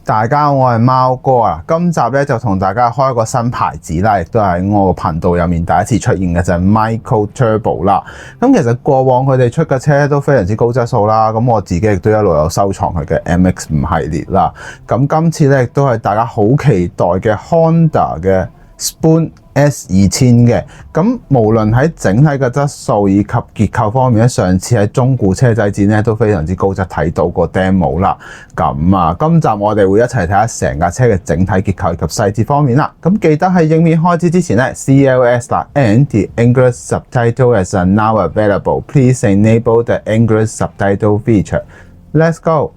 大家好，我係貓哥啊！今集咧就同大家開一個新牌子啦，亦都係喺我個頻道入面第一次出現嘅就係 Micro Turbo 啦。咁其實過往佢哋出嘅車都非常之高質素啦。咁我自己亦都一路有收藏佢嘅 MX5 系列啦。咁今次咧亦都係大家好期待嘅 Honda 嘅 Spoon S2000 嘅，咁無論喺整體嘅質素以及結構方面咧，上次喺中古車仔展咧都非常之高質，睇到個 demo 啦。咁啊，今集我哋會一齊睇下成架車嘅整體結構以及細節方面啦。咁記得喺影片開始之前咧 ，CLS 啦 ，and the English subtitle is now available. Please enable the English subtitle feature. Let's go.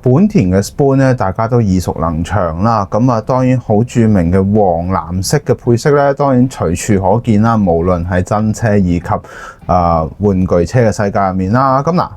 本田嘅 Spoon 咧，大家都耳熟能詳啦。咁啊，當然好著名嘅黃藍色嘅配色咧，當然隨處可見啦。無論係真車以及玩具車嘅世界入面啦。咁嗱，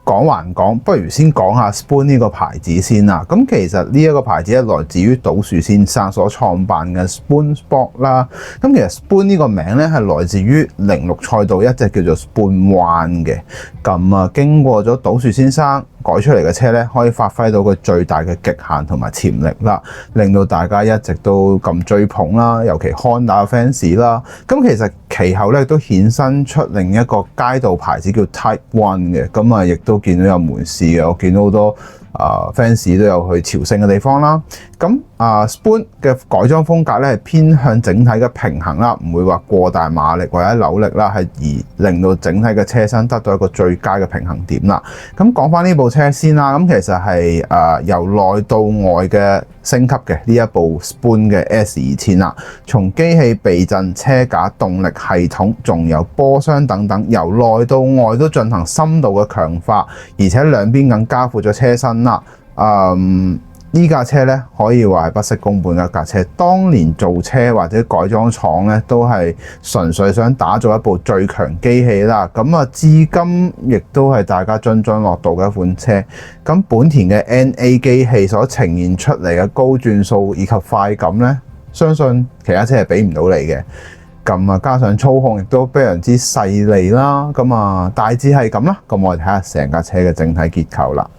講還講，不如先講下 Spoon 呢個牌子先啦。咁其實呢一個牌子咧，來自於島樹先生所創辦嘅 Spoon Sport 啦。咁其實 Spoon 呢個名咧係來自於06賽道一隻叫做 Spoon One 嘅。咁啊，經過咗島樹先生改出嚟嘅車咧，可以發揮到佢最大嘅極限同埋潛力啦，令到大家一直都咁追捧啦，尤其 Honda 嘅 fans 啦。咁其實其後咧都衍生出另一個街道牌子叫 Type One 嘅，咁啊亦都見到有門市嘅，我見到好多fans 都有去朝聖嘅地方啦。咁Spoon 嘅改裝風格咧係偏向整體嘅平衡啦，唔會話過大馬力或者扭力啦，係而令到整體嘅車身得到一個最佳嘅平衡點啦。咁講翻呢部車先啦，咁其實係由內到外嘅升級嘅呢一部 Spoon 嘅 S2000啦，從機器避震、車架、動力系統，仲有波箱等等，由內到外都進行深度嘅強化，而且兩邊更加闊咗車身啦。呢架車咧可以話係不惜工本嘅一架車，當年造車或者改裝廠咧都係純粹想打造一部最強機器啦。咁啊，至今亦都係大家津津樂道嘅一款車。咁本田嘅 NA 機器所呈現出嚟嘅高轉速以及快感咧，相信其他車係俾唔到你嘅。咁啊，加上操控亦都非常之細膩啦。咁啊，大致係咁啦。咁我哋睇下成架車嘅整體結構啦。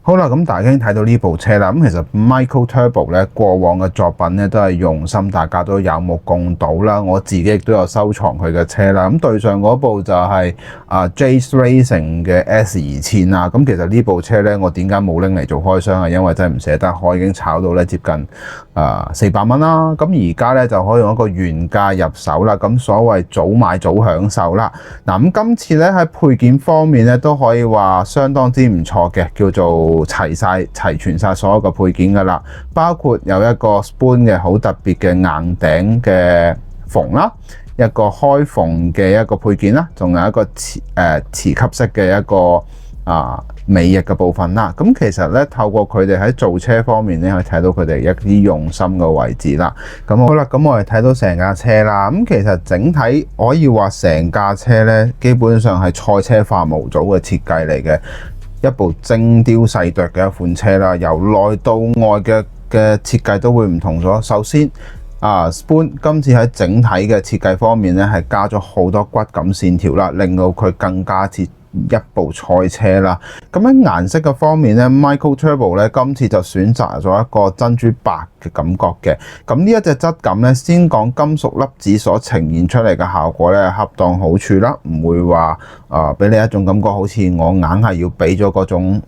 好啦，咁大家已經睇到呢部車啦。咁其實 Micro Turbo 咧過往嘅作品咧都係用心，大家都有目共睹啦。我自己亦都有收藏佢嘅車啦。咁對上嗰部就係Jazz Racing 嘅 S2000啦。咁其實呢部車咧，我點解冇拎嚟做開箱啊？因為真係唔捨得開，已經炒到咧接近400蚊啦。咁而家咧就可以用一個原價入手啦。咁所謂早買早享受啦。嗱，咁今次咧喺配件方面咧都可以話相當之唔錯嘅，叫做齊全晒所有嘅配件噶啦，包括有一個 Spoon 嘅好特別嘅硬頂嘅縫啦，一個開縫嘅一個配件啦，仲有一個磁吸式嘅一個尾翼嘅部分啦。咁其實咧透過佢哋喺造車方面咧，可以睇到佢哋一啲用心嘅位置啦。咁好啦，咁我哋睇到成架車啦。咁其實整體可以話成架車咧，基本上係賽車化模組嘅設計嚟嘅。一部精雕細琢嘅一款車啦，由內到外嘅設計都會唔同咗。首先Spoon 今次喺整體嘅設計方面咧，係加咗好多骨感線條啦，令到佢更加似一部賽車啦。咁喺顏色嘅方面咧 ，Micro Turbo 咧今次就選擇咗一個珍珠白嘅感覺嘅。咁呢一隻質感咧，先講金屬粒子所呈現出嚟嘅效果咧，恰當好處啦，唔會話俾你一種感覺好似我硬係要俾咗嗰種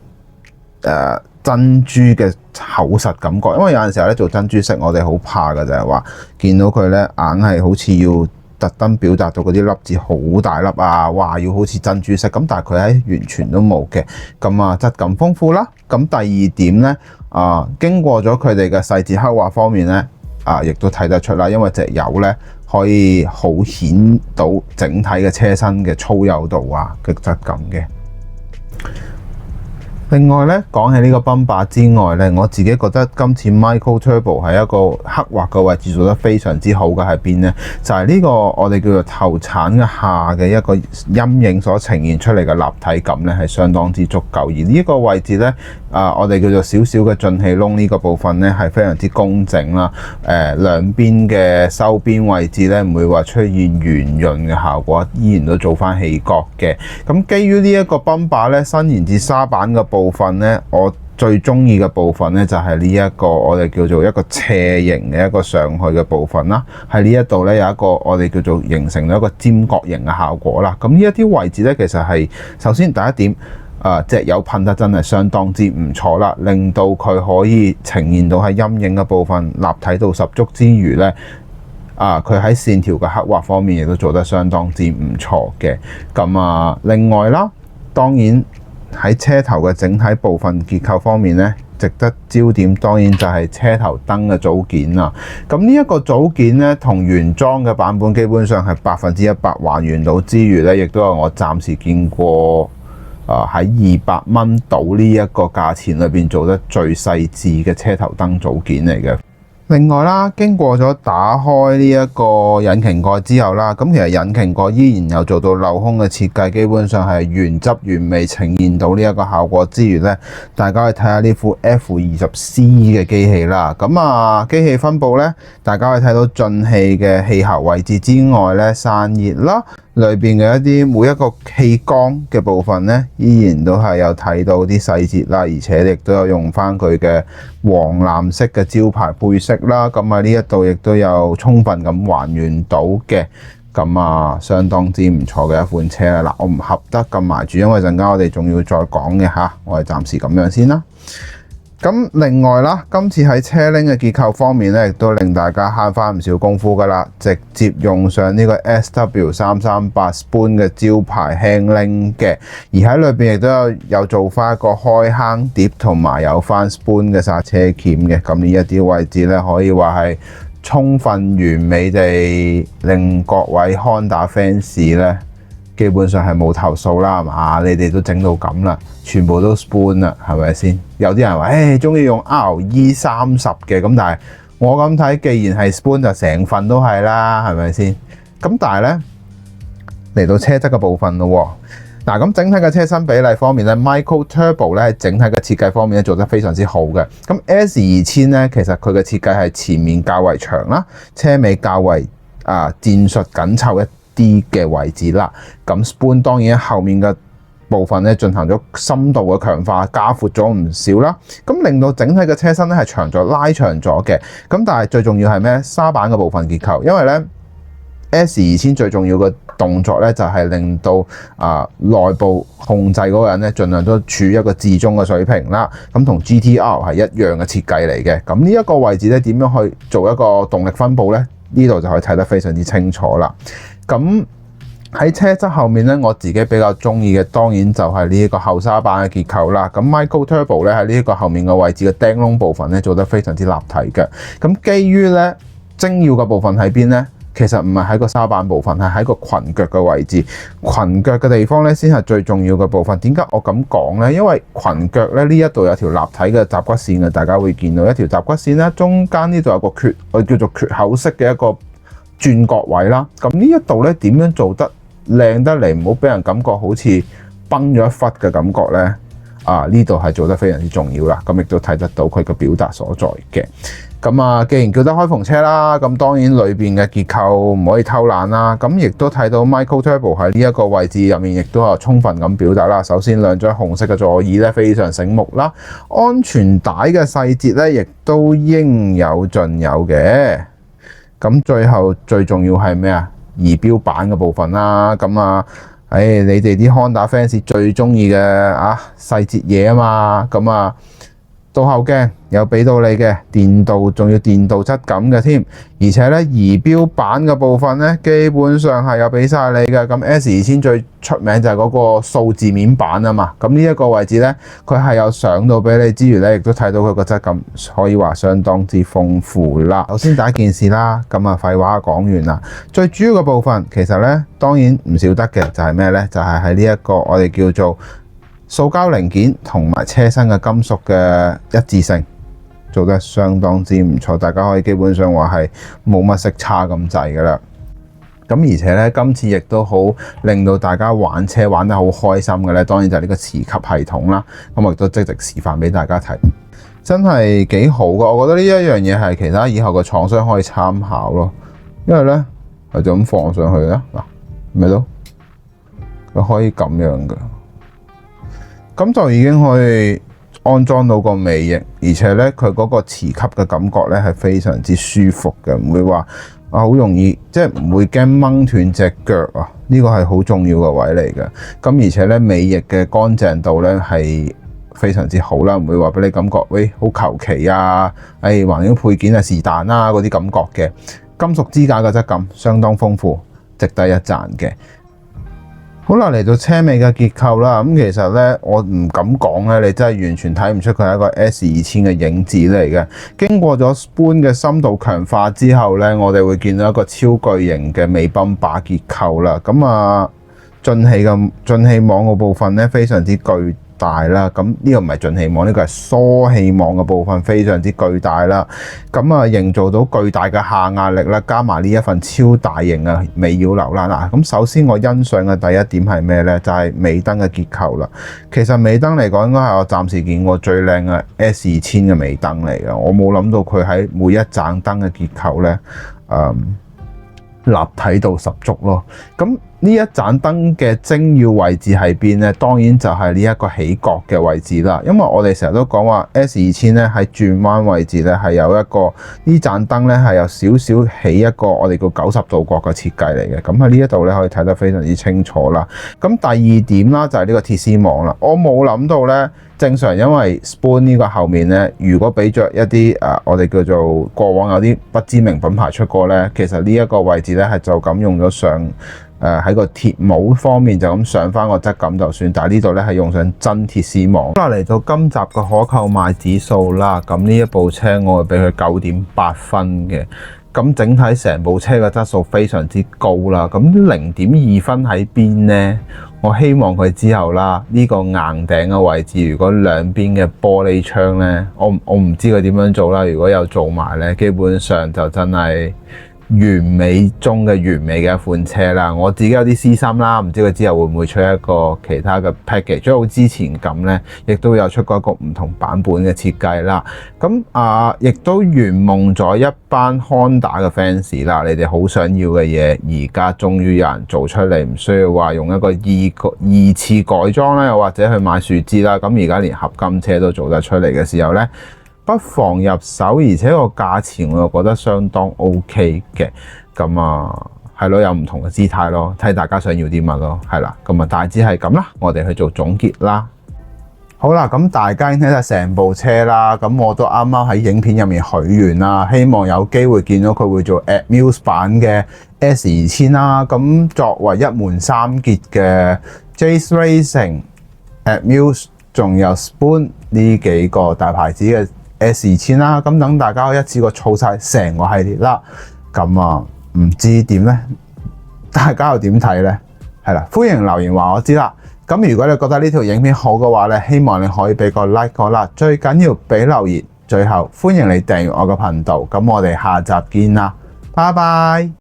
珍珠嘅厚實感覺。因為有陣時候咧做珍珠色，我哋好怕嘅就係話見到佢咧硬係好似要特登表達到嗰啲粒子好大粒啊，哇！要好似珍珠色咁，但係佢喺完全都冇嘅。咁質感豐富啦。咁第二點咧經過咗佢哋嘅細節刻畫方面咧亦都睇得出啦，因為隻油咧可以好顯到整體嘅車身嘅粗幼度嘅質感嘅。另外咧，講起呢個泵把之外咧，我自己覺得今次 Micro Turbo 係一個刻畫嘅位置做得非常之好嘅喺邊咧，就係呢個我哋叫做頭鏟嘅下嘅一個陰影所呈現出嚟嘅立體感咧，係相當之足夠。而呢個位置咧，我哋叫做少少嘅進氣窿呢個部分咧，係非常之工整啦。兩邊嘅收邊位置咧，唔會話出現圓潤嘅效果，依然都做翻氣角嘅。咁基於呢一個泵把咧，伸延至沙板嘅部分咧，我最中意嘅部分咧，就係呢一個我哋叫做一個斜形嘅一個上去嘅部分啦。喺呢一度咧有一個我哋叫做形成咗一個尖角形嘅效果啦。咁呢一啲位置咧，其實係首先第一點，隻油噴得真係相當之唔錯啦，令到佢可以呈現到喺陰影嘅部分立體度十足之餘咧，佢喺線條嘅刻畫方面亦都做得相當之唔錯嘅。咁另外啦，當然喺車頭嘅整體部分結構方面咧，值得焦點當然就係車頭燈嘅組件啦。咁呢一個組件咧，同原裝嘅版本基本上係100%還原到之餘咧，亦都係我暫時見過喺200蚊到呢一個價錢裏邊做得最細緻嘅車頭燈組件嚟嘅。另外啦，經過咗打開呢一個引擎蓋之後啦，咁其實引擎蓋依然有做到鏤空嘅設計，基本上係原汁原味呈現到呢一個效果之餘咧，大家去睇下呢副 F20C 嘅機器啦。咁機器分佈咧，大家可以睇到進氣嘅氣喉位置之外咧，散熱啦，裏邊嘅一啲每一個氣缸嘅部分咧，依然都係有睇到啲細節啦，而且亦都有用翻佢嘅黃藍色嘅招牌配色啦。咁喺呢一度亦都有充分咁還原到嘅，咁相當之唔錯嘅一款車啦。嗱，我唔合得咁埋住，因為陣間我哋仲要再講嘅嚇，我哋暫時咁樣先啦。咁另外啦，今次喺車鈴嘅結構方面咧，亦都令大家慳翻唔少功夫噶啦，直接用上呢個 SW338 Spoon 嘅招牌輕鈴嘅，而喺裏邊亦都有做翻一個開坑碟，同埋有翻 Spoon 嘅剎車鉗嘅。咁呢一啲位置咧，可以話係充分完美地令各位 Honda fans 咧，基本上係冇投訴啦，係嘛？你哋都整到咁啦，全部都 Spoon 啦，係咪先？有啲人話，中意用 RE30嘅，咁但係我咁睇，既然係 Spoon 就成份都係啦，係咪先？咁但係咧，嚟到車側嘅部分咯，嗱，咁整體嘅車身比例方面咧，Micro Turbo 咧喺整體嘅設計方面咧做得非常之好嘅。咁 S2000咧，其實佢嘅設計係前面較為長啦，車尾較為戰術緊湊一啲嘅位置啦。咁 Spoon 當然後面嘅部分咧進行咗深度嘅強化，加闊咗唔少啦。咁令到整體嘅車身咧係長咗拉長咗嘅。咁但係最重要係咩？沙板嘅部分結構，因為咧 S2000最重要嘅動作咧就係令到內部控制嗰個人咧盡量都處於一個至中嘅水平啦。咁同 GTR 係一樣嘅設計嚟嘅。咁呢一個位置咧點樣去做一個動力分佈咧？呢度就可以睇得非常之清楚啦。咁喺車側後面咧，我自己比較中意嘅當然就係呢一個後沙板嘅結構啦。咁 Micro Turbo 咧喺呢一個後面嘅位置嘅釘窿部分咧做得非常之立體嘅。咁基於咧精要嘅部分喺邊咧？其實唔係喺個沙板部分，係喺個裙腳嘅位置。裙腳嘅地方咧先係最重要嘅部分。點解我咁講咧？因為裙腳咧呢一度有條立體嘅雜骨線嘅，大家會見到一條雜骨線啦，中間呢度有個我叫做缺口式嘅一個轉角位啦。咁呢一度咧點樣做得靚得嚟，唔好俾人感覺好似崩咗一忽嘅感覺咧？呢度係做得非常之重要啦。咁亦都睇得到佢嘅表達所在嘅。咁既然叫得開篷車啦，咁當然裏邊嘅結構唔可以偷懶啦。咁亦都睇到 Micro Turbo 喺呢一個位置入面，亦都係充分咁表達啦。首先兩張紅色嘅座椅咧，非常醒目啦。安全帶嘅細節咧，亦都應有盡有嘅。咁最後最重要係咩啊？儀表板嘅部分啦。咁你哋啲 Honda fans 最中意嘅細節嘢啊嘛。咁倒後鏡有俾到你嘅電鍍，仲要電鍍質感嘅添，而且咧儀表板嘅部分咧，基本上係有俾晒你嘅。咁 S2000最出名就係嗰個數字面板啊嘛。咁呢一個位置咧，佢係有上到俾你之餘咧，亦都睇到佢個質感可以話相當之豐富啦。首先第一件事啦，咁廢話講完啦。最主要嘅部分其實咧，當然唔少得嘅就係咩咧？就係喺呢一個我哋叫做塑膠零件同埋車身嘅金屬嘅一致性做得相當之唔錯，大家可以基本上話係冇乜色差咁滯噶啦。咁而且咧，今次亦都好令到大家玩車玩得好開心嘅咧，當然就係呢個磁吸系統啦。咁我亦都即席示範俾大家睇，真係幾好噶。我覺得呢一樣嘢係其他以後嘅廠商可以參考咯，因為咧係就咁放上去啦，嗱，咪咯，佢可以咁樣噶。咁就已經可以安裝到個尾翼，而且咧佢嗰個磁吸嘅感覺咧係非常之舒服嘅，唔會話好容易即係唔會驚掹斷隻腳啊！呢個係好重要嘅位嚟嘅。咁而且咧尾翼嘅乾淨度咧係非常之好啦，唔會話俾你感覺喂好求其啊，橫掂配件係是但啦嗰啲感覺嘅。金屬支架嘅質感相當豐富，值得一讚嘅。好啦，嚟到車尾嘅結構啦，咁其實咧我唔敢講咧，你真係完全睇唔出佢係一個 S2000嘅影子嚟嘅。經過咗 Spoon 嘅深度強化之後咧，我哋會見到一個超巨型嘅尾泵把結構啦。咁啊，進氣網嘅部分咧非常之巨大啦，咁呢個唔係進氣網，呢個係疏氣網嘅部分非常之巨大啦。咁啊，營造到巨大嘅下壓力啦，加埋呢一份超大型嘅尾擾流啦。嗱，咁首先我欣賞嘅第一點係咩呢？就係尾燈嘅結構啦。其實尾燈嚟講，應該係我暫時見過最靚嘅 S2000嘅尾燈嚟嘅。我冇諗到佢喺每一盞燈嘅結構呢，立體度十足咯。咁呢一盞燈嘅精要位置喺邊呢？當然就係呢一個起角嘅位置啦。因為我哋成日都講話 S2000咧喺轉彎位置咧係有一個呢盞燈咧係有少少起一個我哋叫90度角嘅設計嚟嘅。咁喺呢一度咧可以睇得非常之清楚啦。咁第二點啦就係呢個鐵絲網啦。我冇諗到咧，正常因為 Spoon 呢個後面咧，如果俾着一啲我哋叫做過往有啲不知名品牌出過咧，其實呢一個位置咧係就咁用咗上。喺個鐵帽方面就咁上翻個質感就算，但係呢度咧係用上真鐵絲網。咁嚟到今集嘅可購買指數啦，咁呢一部車我會俾佢9.8分嘅。咁整體成部車嘅質素非常之高啦。咁0.2分喺邊呢？我希望佢之後啦，呢個硬頂嘅位置，如果兩邊嘅玻璃窗呢，我唔知佢點樣做啦。如果有做埋呢，基本上就真係完美中嘅完美嘅一款車啦，我自己有啲私心啦，唔知佢之後會唔會出一個其他嘅 package，即係好之前咁呢，亦都有出過一個唔同版本嘅設計啦。咁亦都圓夢咗一班 Honda 嘅 fans 啦，你哋好想要嘅嘢，而家終於有人做出嚟，唔需要話用一個二次改裝啦，又或者去買樹枝啦。咁而家連合金車都做得出嚟嘅時候呢，不妨入手，而且個價錢我又覺得相當 OK 嘅。咁係咯，有唔同嘅姿態咯，睇大家想要啲乜咯，係啦。咁大致係咁啦，我哋去做總結啦。好啦，咁大家已經睇晒成部車啦，咁我都啱啱喺影片入面許願啦，希望有機會見到佢會做 Atmuse 版嘅 S2000啦。咁作為一門三傑嘅 Jazz Racing、Atmuse 仲有 Spoon 呢幾個大牌子嘅S2000啦，咁等大家一次過儲晒成個系列啦。咁唔知點呢？大家又點睇呢？係啦，歡迎留言話我知啦。咁如果你覺得呢條影片好嘅話咧，希望你可以俾個 like 我啦。最緊要俾留言。最後歡迎你訂閱我嘅頻道。咁我哋下集見啦，拜拜。